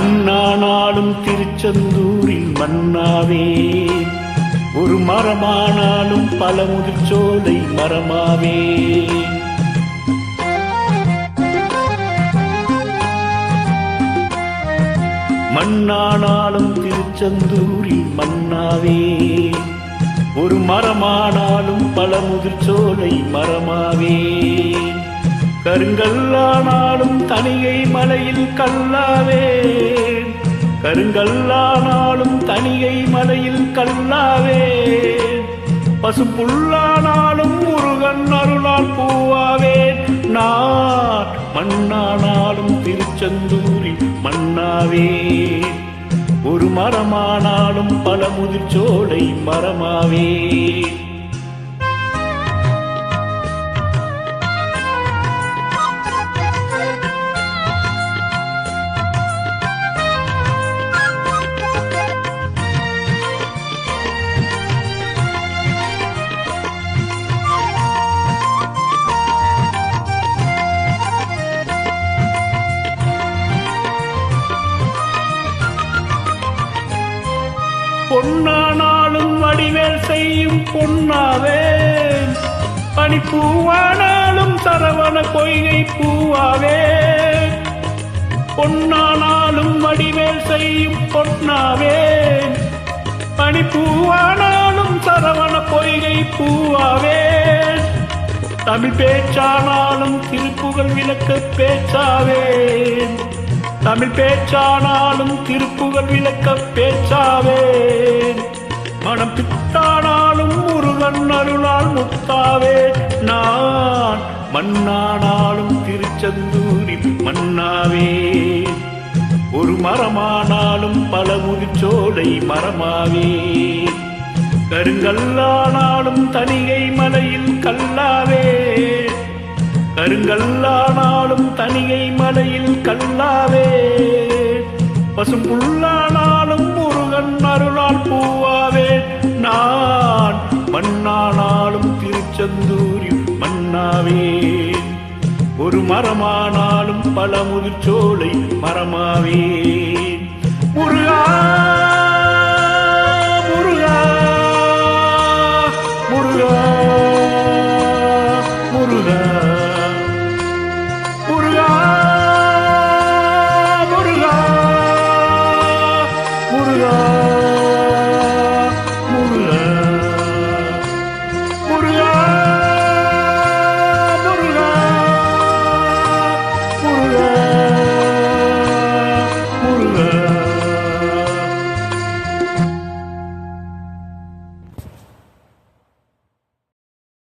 மண்ணானாலும் திருச்செந்தூரில் மண்ணாவே, ஒரு மரமானாலும் பல முதிர்ச்சோலை மரமாவே. மண்ணானாலும் திருச்செந்தூரில் மண்ணாவே, ஒரு மரமானாலும் பல முதிர்ச்சோலை மரமாவே. கருங்கல்லானாலும் தனிகை மலையில் கல்லாவே, கருங்கல்லானாலும் தனிகை மலையில் கல்லாவே. பசுப்புல்லானாலும் முருகன் அருளால் பூவாவே. நான் மண்ணானாலும் திருச்செந்தூரில் மண்ணாவே, ஒரு மரமானாலும் பல முதிர்ச்சோலை மரமாவே. பொன்னானாலும் வடிவேல் செய்யும் பொன்னாவே, பனிப்பூவானாலும் சரவண பொய்கை பூவாவே. பொன்னானாலும் வடிவேல் செய்யும் பொன்னாவே, பனிப்பூவானாலும் சரவண பொய்கை பூவாவே. தமிழ் பேச்சானாலும் திருப்புகழ் விளக்க பேச்சாவே, தமிழ் பேச்சானாலும் திருப்புகழ் விளக்க பேச்சாவே. மனம் பித்தானாலும் முருகன் அருளால் முத்தாவே. நான் மண்ணானாலும் திருச்செந்தூரில் மண்ணாவே, ஒரு மரமானாலும் பல முதிர்ச்சோலை மரமாவே. கருங்கல்லானாலும் தனிகை மலையில் கல்லாவே, கருங்கல்லானாலும் தனிகை மலையில் கல்லாவே. பசுப்புல்லானாலும் முருகன் அருளால் பூவாவே. நான் மண்ணானாலும் திருச்செந்தூரில் மண்ணாவே, ஒரு மரமானாலும் பல முதிர்ச்சோலை மரமாவே.